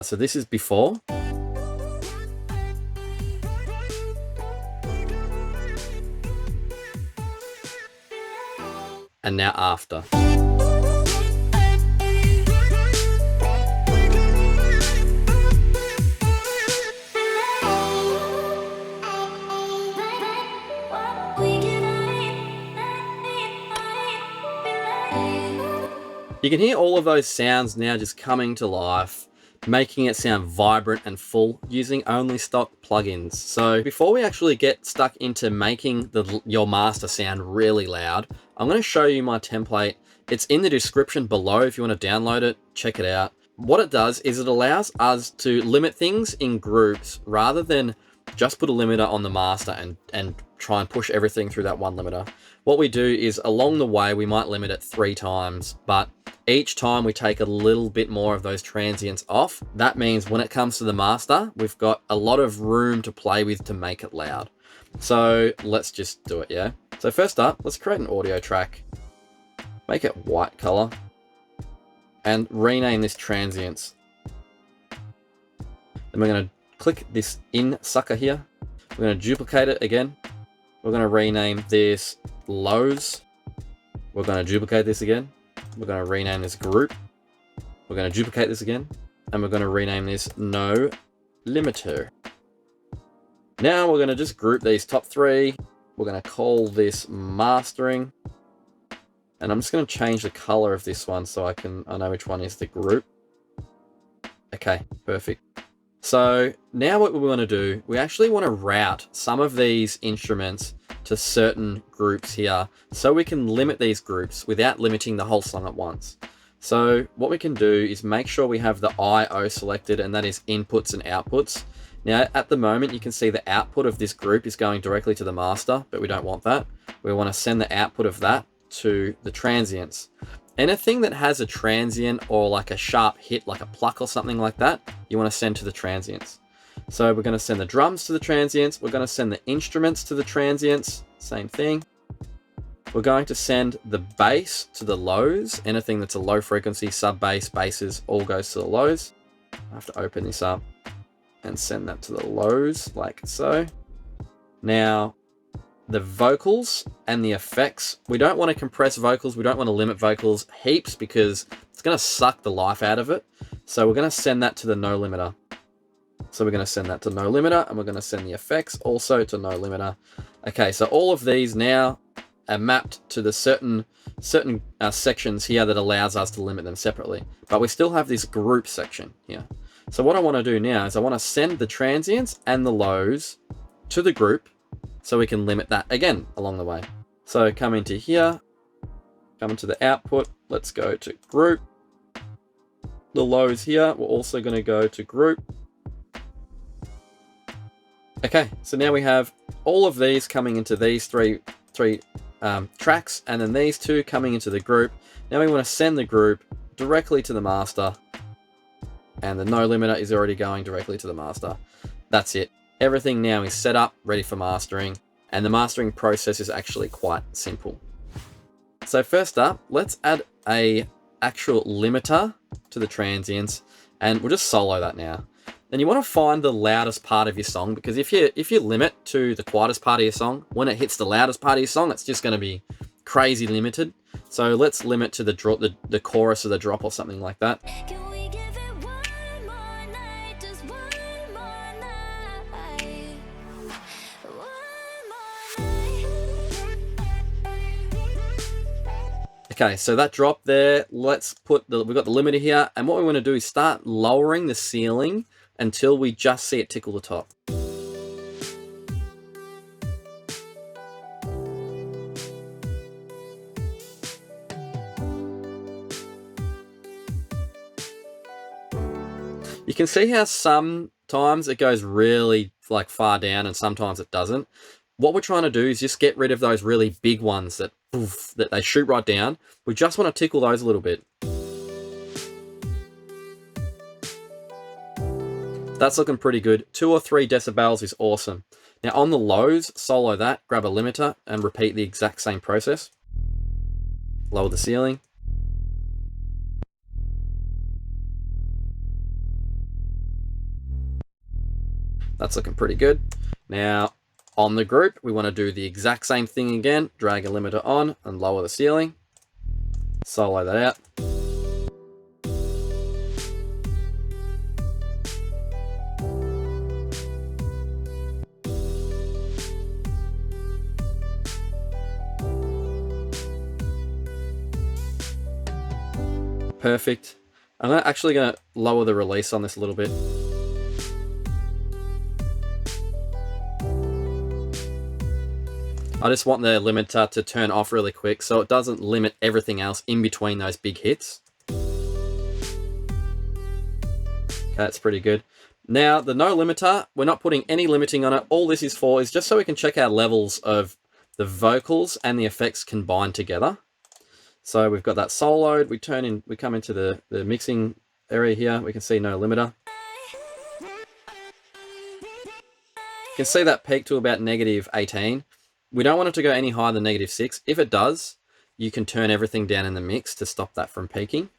So this is before. And now after. You can hear all of those sounds now just coming to life, making it sound vibrant and full using only stock plugins. So before we actually get stuck into making your master sound really loud, I'm going to show you my template. It's in the description below if you want to download it, check it out. What it does is it allows us to limit things in groups rather than just put a limiter on the master and try and push everything through that one limiter. What we do is along the way, we might limit it 3 times, but each time we take a little bit more of those transients off. That means when it comes to the master, we've got a lot of room to play with to make it loud. So let's just do it, yeah? So first up, let's create an audio track, make it white color, and rename this transients. Then we're gonna click this in sucker here. We're gonna duplicate it again. We're gonna rename this lows. We're gonna duplicate this again. We're gonna rename this group. We're gonna duplicate this again. And we're gonna rename this no limiter. Now we're gonna just group these top 3. We're gonna call this mastering. And I'm just gonna change the color of this one so I know which one is the group. Okay, perfect. So now what we want to do, we actually want to route some of these instruments to certain groups here so we can limit these groups without limiting the whole song at once. So what we can do is make sure we have the I/O selected, and that is inputs and outputs. Now at the moment you can see the output of this group is going directly to the master, but we don't want that. We want to send the output of that to the transients. Anything that has a transient or like a sharp hit, like a pluck or something like that, you want to send to the transients. So we're going to send the drums to the transients. We're going to send the instruments to the transients. Same thing. We're going to send the bass to the lows. Anything that's a low frequency, sub bass, basses, all goes to the lows. I have to open this up and send that to the lows like so. Now, the vocals and the effects, we don't want to compress vocals. We don't want to limit vocals heaps because it's going to suck the life out of it. So we're going to send that to the no limiter. So we're going to send that to no limiter, and we're going to send the effects also to no limiter. Okay, so all of these now are mapped to the certain sections here that allows us to limit them separately. But we still have this group section here. So what I want to do now is I want to send the transients and the lows to the group, so we can limit that again along the way. So come into here, come into the output, let's go to group. The lows here, we're also going to go to group. Okay, so now we have all of these coming into these three tracks, and then these 2 coming into the group. Now we want to send the group directly to the master, and the no limiter is already going directly to the master. That's it. Everything now is set up, ready for mastering, and the mastering process is actually quite simple. So first up, let's add a actual limiter to the transients, and we'll just solo that now. Then you want to find the loudest part of your song, because if you limit to the quietest part of your song, when it hits the loudest part of your song, it's just going to be crazy limited. So let's limit to the chorus or the drop or something like that. Okay, so that drop there, let's put we've got the limiter here, and what we want to do is start lowering the ceiling until we just see it tickle the top. You can see how sometimes it goes really like far down and sometimes it doesn't. What we're trying to do is just get rid of those really big ones that they shoot right down. We just want to tickle those a little bit. That's looking pretty good. 2 or 3 decibels is awesome. Now on the lows, solo that, grab a limiter and repeat the exact same process. Lower the ceiling. . That's looking pretty good. Now, on the group, we want to do the exact same thing again. Drag a limiter on and lower the ceiling. Solo that out. Perfect. I'm actually going to lower the release on this a little bit. I just want the limiter to turn off really quick so it doesn't limit everything else in between those big hits. Okay, that's pretty good. Now, the no limiter, we're not putting any limiting on it. All this is for is just so we can check our levels of the vocals and the effects combined together. So we've got that soloed, we come into the mixing area here, we can see no limiter. You can see that peak to about -18. We don't want it to go any higher than -6. If it does, you can turn everything down in the mix to stop that from peaking.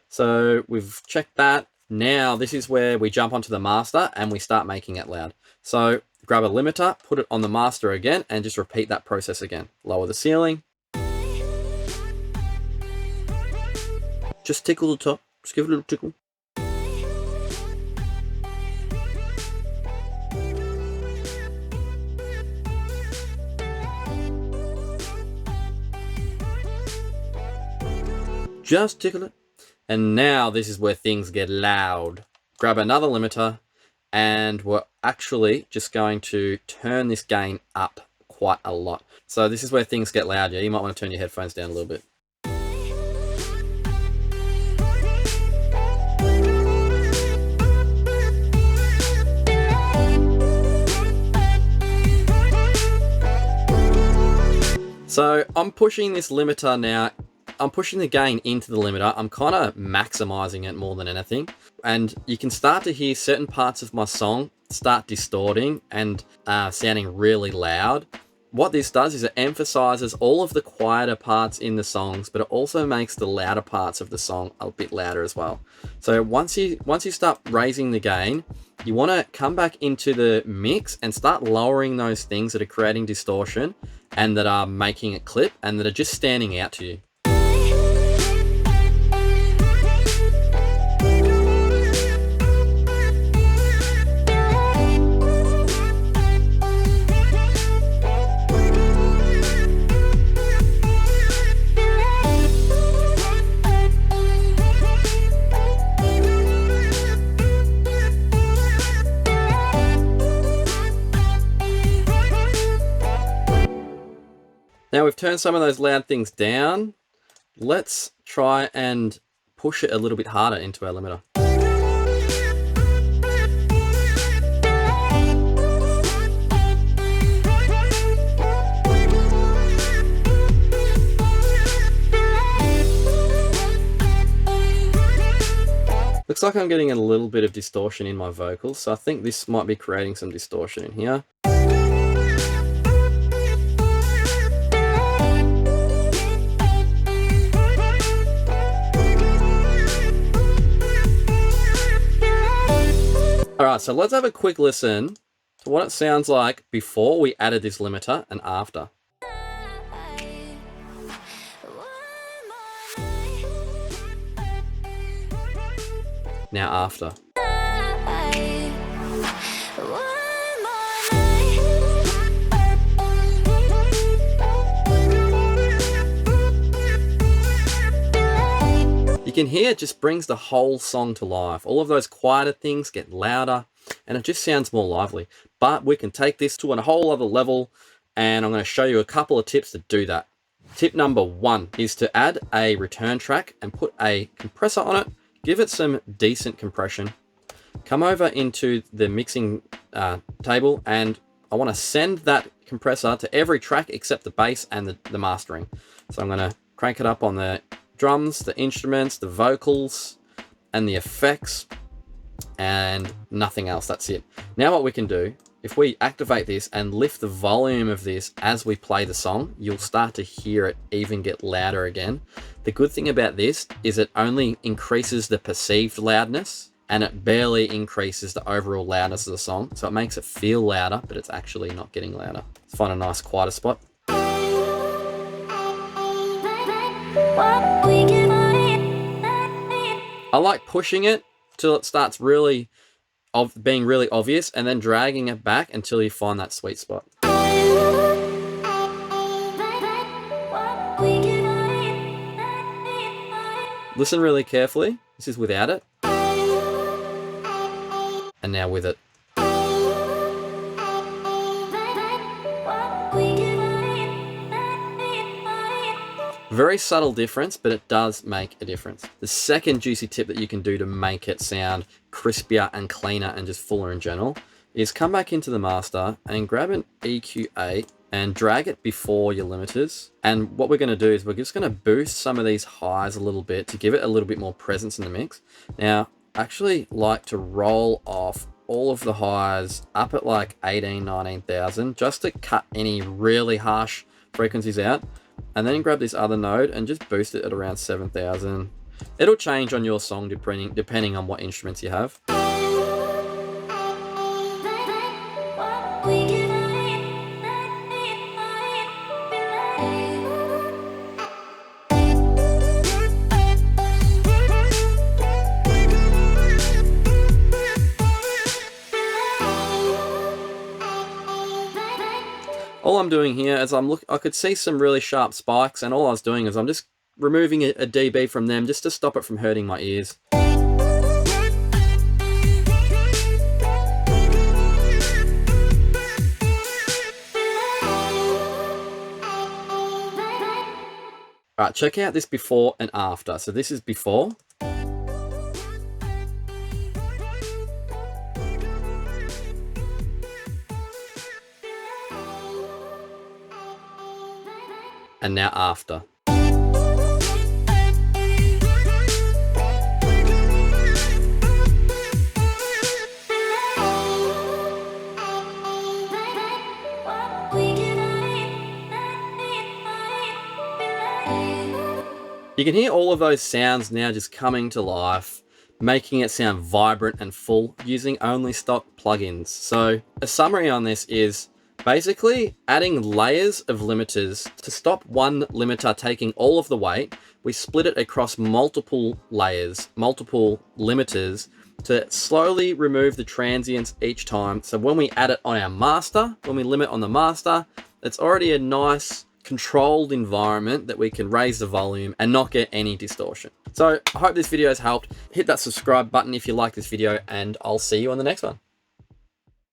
So we've checked that. Now this is where we jump onto the master and we start making it loud. So grab a limiter, put it on the master again, and just repeat that process again. Lower the ceiling. Just tickle the top, just give it a little tickle. Just tickle it. And now this is where things get loud. Grab another limiter and we're actually just going to turn this gain up quite a lot. So this is where things get loud. Yeah, you might want to turn your headphones down a little bit. So I'm pushing this limiter now. I'm pushing the gain into the limiter. I'm kind of maximizing it more than anything. And you can start to hear certain parts of my song start distorting and sounding really loud. What this does is it emphasizes all of the quieter parts in the songs, but it also makes the louder parts of the song a bit louder as well. So once you start raising the gain, you want to come back into the mix and start lowering those things that are creating distortion and that are making it clip and that are just standing out to you. Now we've turned some of those loud things down. Let's try and push it a little bit harder into our limiter. Looks like I'm getting a little bit of distortion in my vocals, so I think this might be creating some distortion in here. Alright, so let's have a quick listen to what it sounds like before we added this limiter and after. Now after. You can hear it just brings the whole song to life. All of those quieter things get louder and it just sounds more lively. But we can take this to a whole other level and I'm going to show you a couple of tips to do that. Tip number 1 is to add a return track and put a compressor on it. Give it some decent compression. Come over into the mixing table and I want to send that compressor to every track except the bass and the mastering. So I'm going to crank it up on the drums, the instruments, the vocals, and the effects, and nothing else. That's it. Now what we can do, if we activate this and lift the volume of this as we play the song, you'll start to hear it even get louder again. The good thing about this is it only increases the perceived loudness. and it barely increases the overall loudness of the song. So it makes it feel louder, but it's actually not getting louder. Let's find a nice quieter spot. I like pushing it till it starts being really obvious, and then dragging it back until you find that sweet spot. Listen really carefully. This is without it. And now with it. Very subtle difference, but it does make a difference. The second juicy tip that you can do to make it sound crispier and cleaner and just fuller in general is come back into the master and grab an EQ8 and drag it before your limiters. And what we're going to do is we're just going to boost some of these highs a little bit to give it a little bit more presence in the mix. Now, I actually like to roll off all of the highs up at like 18, 19,000 just to cut any really harsh frequencies out. And then grab this other node and just boost it at around 7,000. It'll change on your song depending on what instruments you have. All I'm doing here is I could see some really sharp spikes, and all I was doing is I'm just removing a dB from them just to stop it from hurting my ears. Alright, check out this before and after. So this is before. And now after. You can hear all of those sounds now just coming to life, making it sound vibrant and full using only stock plugins. So a summary on this is basically adding layers of limiters. To stop one limiter taking all of the weight, we split it across multiple layers, multiple limiters, to slowly remove the transients each time. So when we add it on our master, when we limit on the master, it's already a nice controlled environment that we can raise the volume and not get any distortion. So I hope this video has helped. Hit that subscribe button if you like this video, and I'll see you on the next one.